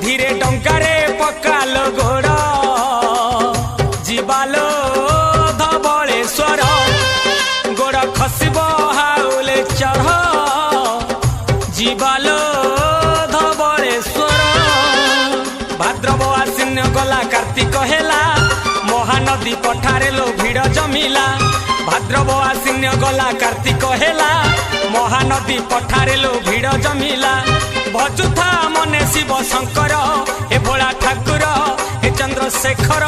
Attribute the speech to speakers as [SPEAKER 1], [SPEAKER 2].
[SPEAKER 1] धीरे डंकारे पकालो गोड़ जीवालो धवलेश्वर गोड़ खसब हाउले चढ़ जीवालो धवलेश्वर भाद्रव आश्विन गला कार्तिक हेला महानदी पठारे लो भिड़ जमिला भाद्रव आश्विन गला कार्तिक हेला महानदी पठारे लो भिड़ जमिला भजुथा मने शिव शंकर ए भोला ठाकुर ए चंद्रशेखर।